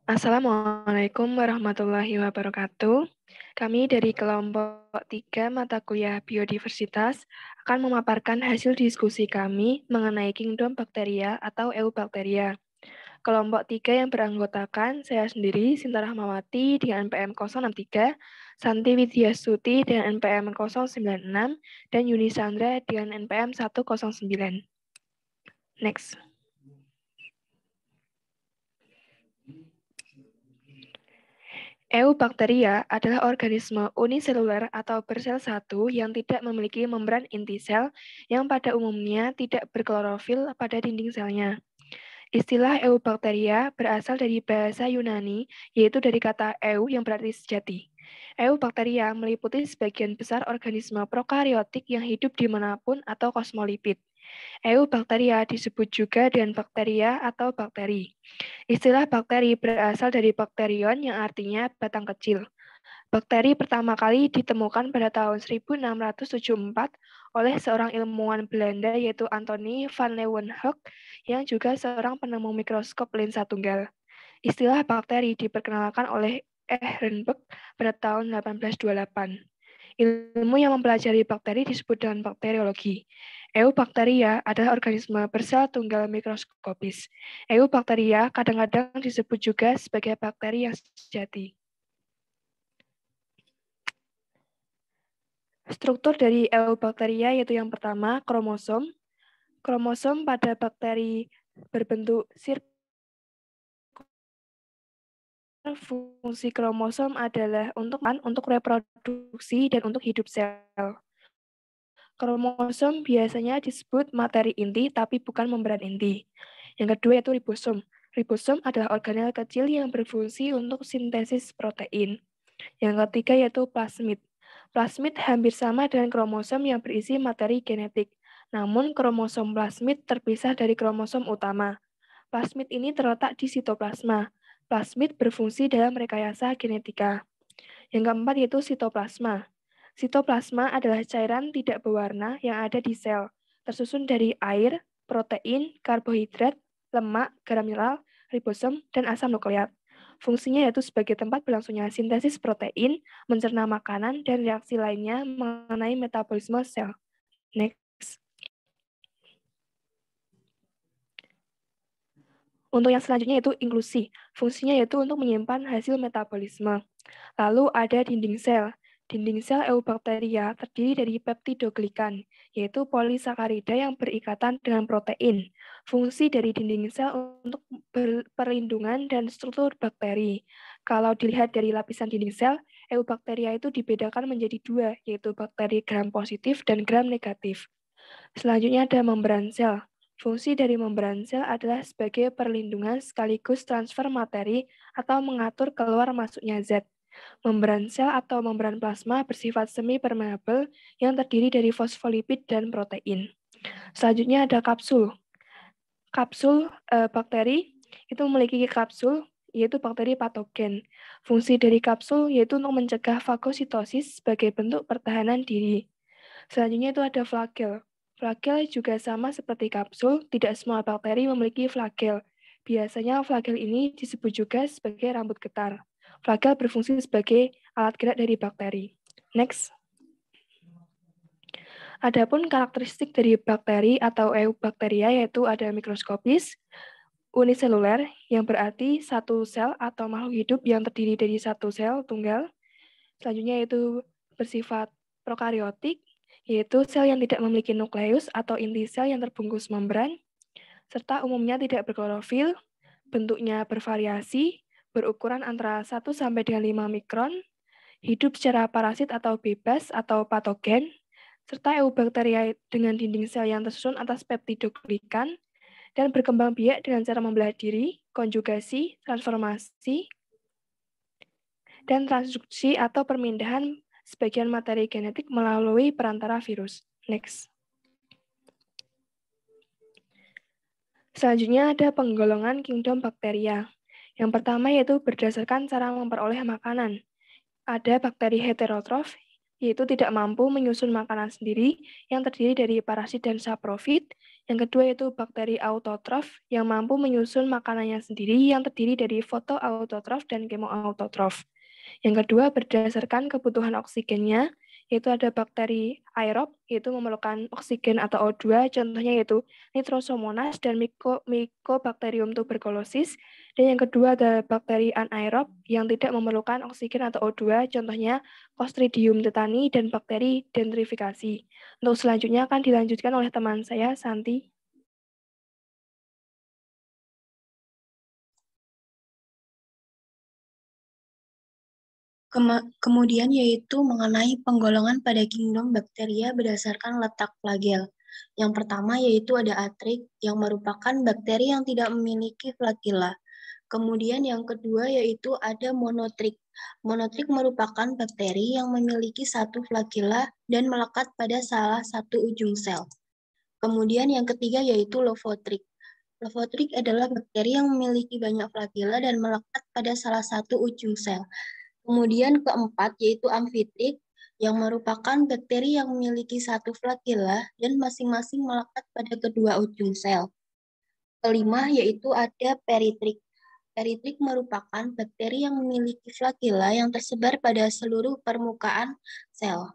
Assalamualaikum warahmatullahi wabarakatuh. Kami dari kelompok 3 mata kuliah biodiversitas akan memaparkan hasil diskusi kami mengenai Kingdom Bacteria atau Eubacteria. Kelompok 3 yang beranggotakan saya sendiri, Sinta Rahmawati dengan NPM 063, Santi Widyastuti dengan NPM 096, dan Yuni Sandra dengan NPM 109. Next. Eubacteria adalah organisme uniseluler atau bersel satu yang tidak memiliki membran inti sel yang pada umumnya tidak berklorofil pada dinding selnya. Istilah Eubacteria berasal dari bahasa Yunani, yaitu dari kata eu yang berarti sejati. Eubacteria meliputi sebagian besar organisme prokariotik yang hidup dimanapun atau kosmolipid. Eubacteria disebut juga dengan bakteria atau bakteri. Istilah bakteri berasal dari bakterion yang artinya batang kecil. Bakteri pertama kali ditemukan pada tahun 1674 oleh seorang ilmuwan Belanda yaitu Anthony van Leeuwenhoek yang juga seorang penemu mikroskop lensa tunggal. Istilah bakteri diperkenalkan oleh Ehrenberg pada tahun 1828. Ilmu yang mempelajari bakteri disebut dengan bakteriologi. Eubacteria adalah organisme bersel tunggal mikroskopis. Eubacteria kadang-kadang disebut juga sebagai bakteri yang sejati. Struktur dari Eubacteria yaitu yang pertama, kromosom. Kromosom pada bakteri berbentuk sirkular. Fungsi kromosom adalah untuk reproduksi dan untuk hidup sel. Kromosom biasanya disebut materi inti tapi bukan membran inti. Yang kedua yaitu ribosom. Ribosom adalah organel kecil yang berfungsi untuk sintesis protein. Yang ketiga yaitu plasmid. Plasmid hampir sama dengan kromosom yang berisi materi genetik. Namun kromosom plasmid terpisah dari kromosom utama. Plasmid ini terletak di sitoplasma. Plasmid berfungsi dalam rekayasa genetika. Yang keempat yaitu sitoplasma. Sitoplasma adalah cairan tidak berwarna yang ada di sel, tersusun dari air, protein, karbohidrat, lemak, garam mineral, ribosom, dan asam nukleat. Fungsinya yaitu sebagai tempat berlangsungnya sintesis protein, mencerna makanan, dan reaksi lainnya mengenai metabolisme sel. Next. Untuk yang selanjutnya yaitu inklusi. Fungsinya yaitu untuk menyimpan hasil metabolisme. Lalu ada dinding sel. Dinding sel Eubacteria terdiri dari peptidoglikan, yaitu polisakarida yang berikatan dengan protein. Fungsi dari dinding sel untuk perlindungan dan struktur bakteri. Kalau dilihat dari lapisan dinding sel, Eubacteria itu dibedakan menjadi dua, yaitu bakteri gram positif dan gram negatif. Selanjutnya ada membran sel. Fungsi dari membran sel adalah sebagai perlindungan sekaligus transfer materi atau mengatur keluar masuknya zat. Membran sel atau membran plasma bersifat semi-permeable yang terdiri dari fosfolipid dan protein. Selanjutnya ada kapsul. Kapsul bakteri itu memiliki kapsul, yaitu bakteri patogen. Fungsi dari kapsul yaitu untuk mencegah fagositosis sebagai bentuk pertahanan diri. Selanjutnya itu ada flagel. Flagel juga sama seperti kapsul, tidak semua bakteri memiliki flagel. Biasanya flagel ini disebut juga sebagai rambut getar. Flagel berfungsi sebagai alat gerak dari bakteri. Next. Adapun karakteristik dari bakteri atau eubacteria yaitu ada mikroskopis, uniseluler yang berarti satu sel atau makhluk hidup yang terdiri dari satu sel tunggal. Selanjutnya yaitu bersifat prokariotik, yaitu sel yang tidak memiliki nukleus atau inti sel yang terbungkus membran, serta umumnya tidak berklorofil, bentuknya bervariasi, berukuran antara 1 sampai dengan 5 mikron, hidup secara parasit atau bebas atau patogen, serta eubacteria dengan dinding sel yang tersusun atas peptidoglikan, dan berkembang biak dengan cara membelah diri, konjugasi, transformasi, dan transduksi atau permindahan sebagian materi genetik melalui perantara virus. Next. Selanjutnya ada penggolongan Kingdom Bacteria. Yang pertama yaitu berdasarkan cara memperoleh makanan. Ada bakteri heterotrof yaitu tidak mampu menyusun makanan sendiri yang terdiri dari parasit dan saprofit. Yang kedua yaitu bakteri autotrof yang mampu menyusun makanannya sendiri yang terdiri dari fotoautotrof dan kemoautotrof. Yang kedua, berdasarkan kebutuhan oksigennya, yaitu ada bakteri aerob, yaitu memerlukan oksigen atau O2, contohnya yaitu Nitrosomonas dan Mycobacterium tuberculosis. Dan yang kedua ada bakteri anaerob yang tidak memerlukan oksigen atau O2, contohnya Clostridium tetani dan bakteri dendrifikasi. Untuk selanjutnya akan dilanjutkan oleh teman saya, Santi. Kemudian yaitu mengenai penggolongan pada kingdom bakteria berdasarkan letak flagel. Yang pertama yaitu ada atrik yang merupakan bakteri yang tidak memiliki flagella. Kemudian yang kedua yaitu ada monotrik. Monotrik merupakan bakteri yang memiliki satu flagella dan melekat pada salah satu ujung sel. Kemudian yang ketiga yaitu lovotrik. Lovotrik adalah bakteri yang memiliki banyak flagella dan melekat pada salah satu ujung sel. Kemudian keempat yaitu amfitrik yang merupakan bakteri yang memiliki satu flagella dan masing-masing melekat pada kedua ujung sel. Kelima yaitu ada peritrik. Peritrik merupakan bakteri yang memiliki flagella yang tersebar pada seluruh permukaan sel.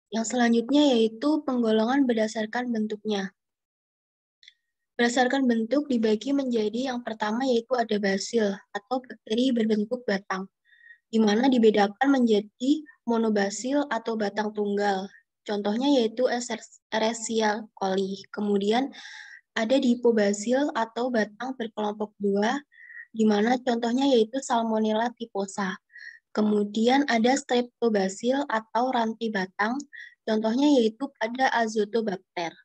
Yang selanjutnya yaitu penggolongan berdasarkan bentuknya. Berdasarkan bentuk dibagi menjadi yang pertama yaitu ada basil atau bakteri berbentuk batang, di mana dibedakan menjadi monobasil atau batang tunggal. Contohnya yaitu Escherichia coli. Kemudian ada dipobasil atau batang berkelompok dua, di mana contohnya yaitu Salmonella typhosa. Kemudian ada Streptobasil atau rantai batang, contohnya yaitu pada Azotobacter.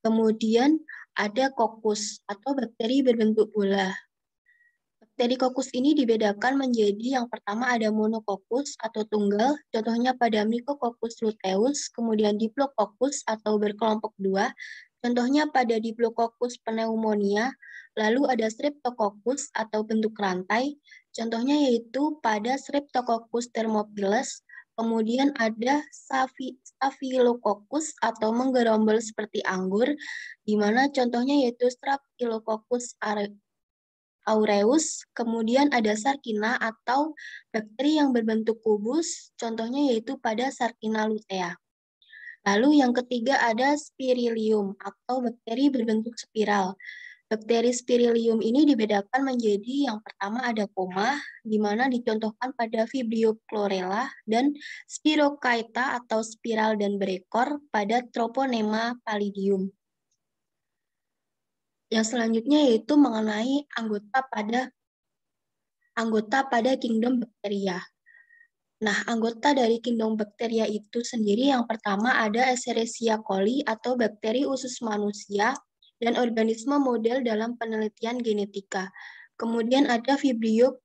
Kemudian ada kokus atau bakteri berbentuk bola. Bakteri kokus ini dibedakan menjadi yang pertama ada monokokus atau tunggal, contohnya pada Mycococcus luteus, kemudian Diplococcus atau berkelompok dua, contohnya pada Diplococcus pneumonia, lalu ada Streptococcus atau bentuk rantai, contohnya yaitu pada Streptococcus thermophilus, kemudian ada Staphylococcus atau menggerombol seperti anggur, di mana contohnya yaitu Staphylococcus aureus, kemudian ada Sarkina atau bakteri yang berbentuk kubus, contohnya yaitu pada Sarkina lutea. Lalu yang ketiga ada Spirilium atau bakteri berbentuk spiral. Bakteri Spirilium ini dibedakan menjadi yang pertama ada koma, di mana dicontohkan pada Vibrio chlorella, dan Spirochaeta atau spiral dan berekor pada Troponema pallidum. Yang selanjutnya yaitu mengenai anggota pada kingdom bakteria. Nah, anggota dari kingdom bakteria itu sendiri yang pertama ada Escherichia coli atau bakteri usus manusia dan organisme model dalam penelitian genetika. Kemudian ada Vibrio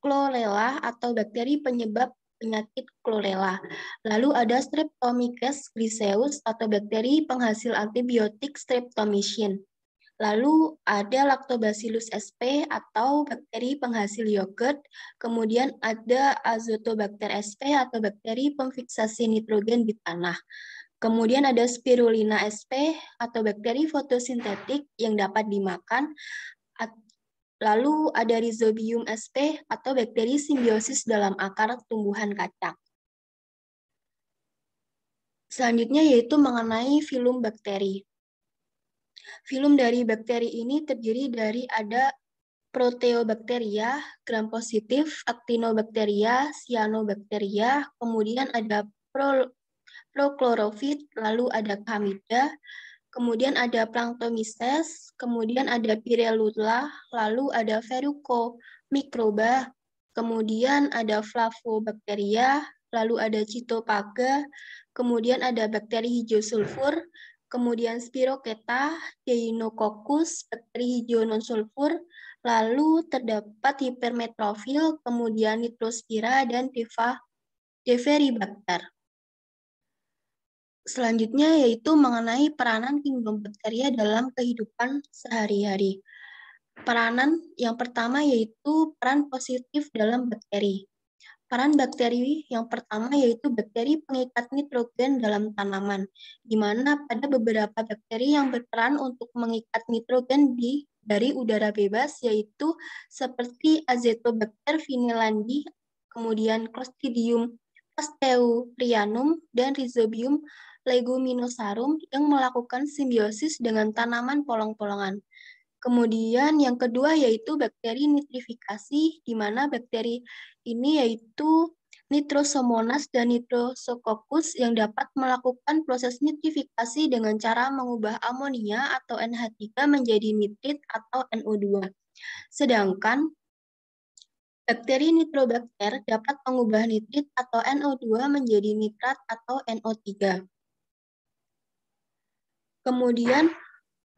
chlorella atau bakteri penyebab penyakit chlorella. Lalu ada Streptomyces griseus atau bakteri penghasil antibiotik streptomycin. Lalu ada Lactobacillus sp atau bakteri penghasil yogurt. Kemudian ada Azotobacter sp atau bakteri pemfiksasi nitrogen di tanah. Kemudian ada Spirulina sp atau bakteri fotosintetik yang dapat dimakan. Lalu ada Rhizobium sp atau bakteri simbiosis dalam akar tumbuhan kacang. Selanjutnya yaitu mengenai filum bakteri. Filum dari bakteri ini terdiri dari ada Proteobacteria, gram positif, Actinobacteria, Cyanobacteria, kemudian ada Prochlorophid, lalu ada Chlamydia, kemudian ada Planktomyces, kemudian ada Pyrellula, lalu ada Verrucomicroba, kemudian ada Flavobacteria, lalu ada Cytophaga, kemudian ada bakteri hijau sulfur, kemudian Spirochaeta, Deinococcus, bakteri hijau non-sulfur, lalu terdapat hipermetrofil, kemudian Nitrospira, dan Deferibacter. Selanjutnya yaitu mengenai peranan kingdom bakteria dalam kehidupan sehari-hari. Peranan yang pertama yaitu peran positif dalam bakteri. Peran bakteri yang pertama yaitu bakteri pengikat nitrogen dalam tanaman, di mana pada beberapa bakteri yang berperan untuk mengikat nitrogen dari udara bebas, yaitu seperti Azotobacter vinylandi, kemudian Clostridium pasteur-rhianum, dan Rhizobium leguminosarum yang melakukan simbiosis dengan tanaman polong-polongan. Kemudian yang kedua yaitu bakteri nitrifikasi, di mana bakteri ini yaitu Nitrosomonas dan Nitrosococcus yang dapat melakukan proses nitrifikasi dengan cara mengubah amonia atau NH3 menjadi nitrit atau NO2. Sedangkan bakteri Nitrobacter dapat mengubah nitrit atau NO2 menjadi nitrat atau NO3. Kemudian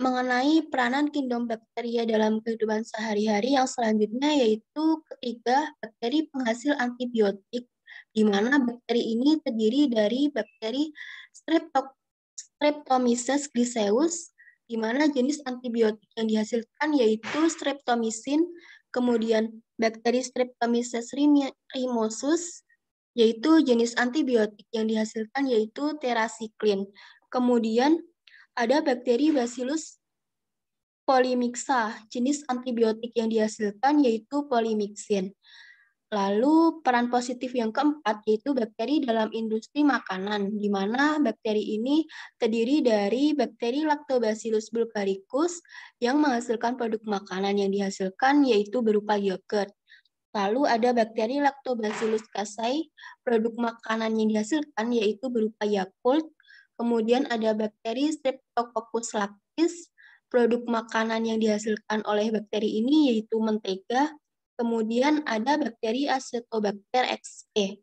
mengenai peranan Kindobacteria dalam kehidupan sehari-hari yang selanjutnya yaitu ketiga, bakteri penghasil antibiotik, di mana bakteri ini terdiri dari bakteri Streptomyces glyceus, di mana jenis antibiotik yang dihasilkan yaitu streptomycin, kemudian bakteri Streptomyces rhinosus, yaitu jenis antibiotik yang dihasilkan yaitu terasiklin. Kemudian ada bakteri Bacillus polymixa, jenis antibiotik yang dihasilkan yaitu polymyxin. Lalu peran positif yang keempat yaitu bakteri dalam industri makanan, di mana bakteri ini terdiri dari bakteri Lactobacillus bulgaricus yang menghasilkan produk makanan yang dihasilkan yaitu berupa yogurt. Lalu ada bakteri Lactobacillus casei, produk makanan yang dihasilkan yaitu berupa Yakult. Kemudian ada bakteri Streptococcus lactis, produk makanan yang dihasilkan oleh bakteri ini yaitu mentega. Kemudian ada bakteri Acetobacter XE,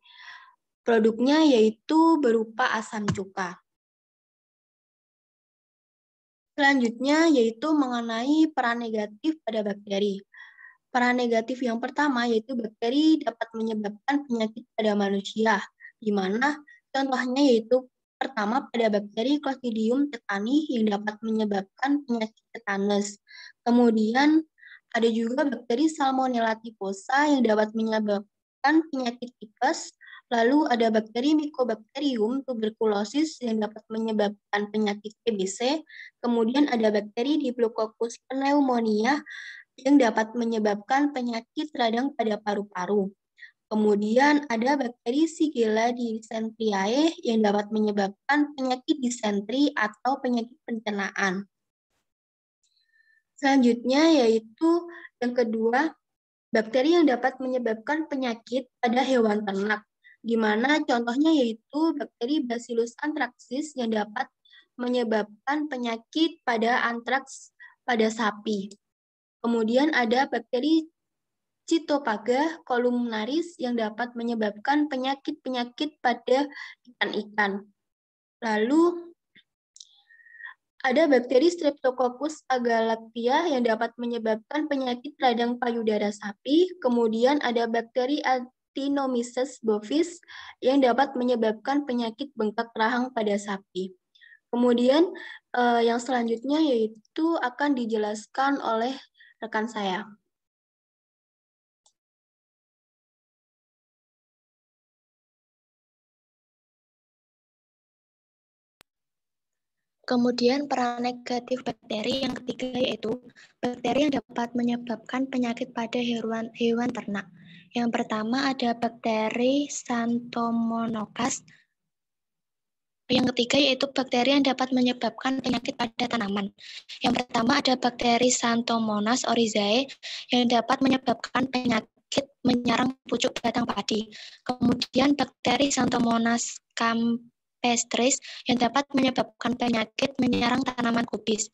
produknya yaitu berupa asam cuka. Selanjutnya yaitu mengenai peran negatif pada bakteri. Peran negatif yang pertama yaitu bakteri dapat menyebabkan penyakit pada manusia, di mana contohnya yaitu pertama pada bakteri Clostridium tetani yang dapat menyebabkan penyakit tetanus. Kemudian ada juga bakteri Salmonella typhosa yang dapat menyebabkan penyakit tipes. Lalu ada bakteri Mycobacterium tuberculosis yang dapat menyebabkan penyakit TBC. Kemudian ada bakteri Diplococcus pneumonia yang dapat menyebabkan penyakit radang pada paru-paru. Kemudian ada bakteri Shigella dysenteriae yang dapat menyebabkan penyakit disentri atau penyakit pencernaan. Selanjutnya yaitu yang kedua, bakteri yang dapat menyebabkan penyakit pada hewan ternak, di mana contohnya yaitu bakteri Bacillus anthracis yang dapat menyebabkan penyakit pada antraks pada sapi. Kemudian ada bakteri Cytophaga columnaris yang dapat menyebabkan penyakit-penyakit pada ikan-ikan. Lalu ada bakteri Streptococcus agalactiae yang dapat menyebabkan penyakit radang payudara sapi. Kemudian ada bakteri Actinomyces bovis yang dapat menyebabkan penyakit bengkak rahang pada sapi. Kemudian yang selanjutnya yaitu akan dijelaskan oleh rekan saya. Kemudian peran negatif bakteri yang ketiga yaitu bakteri yang dapat menyebabkan penyakit pada hewan ternak. Yang pertama ada bakteri Xanthomonas. Yang ketiga yaitu bakteri yang dapat menyebabkan penyakit pada tanaman. Yang pertama ada bakteri Xanthomonas oryzae yang dapat menyebabkan penyakit menyerang pucuk batang padi. Kemudian bakteri Xanthomonas campestris yang dapat menyebabkan penyakit menyerang tanaman kubis.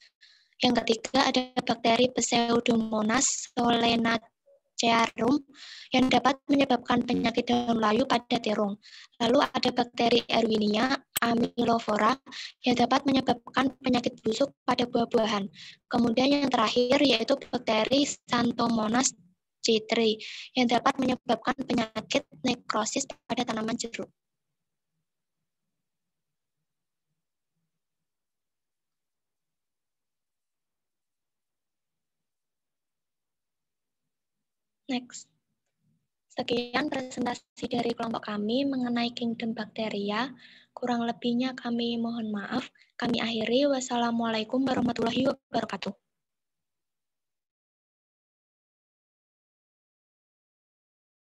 Yang ketiga ada bakteri Pseudomonas solanacearum yang dapat menyebabkan penyakit daun layu pada terung. Lalu ada bakteri Erwinia amylophora yang dapat menyebabkan penyakit busuk pada buah-buahan. Kemudian yang terakhir yaitu bakteri Xanthomonas citri yang dapat menyebabkan penyakit nekrosis pada tanaman jeruk. Next. Sekian presentasi dari kelompok kami mengenai Kingdom Bacteria. Kurang lebihnya kami mohon maaf. Kami akhiri. Wassalamualaikum warahmatullahi wabarakatuh.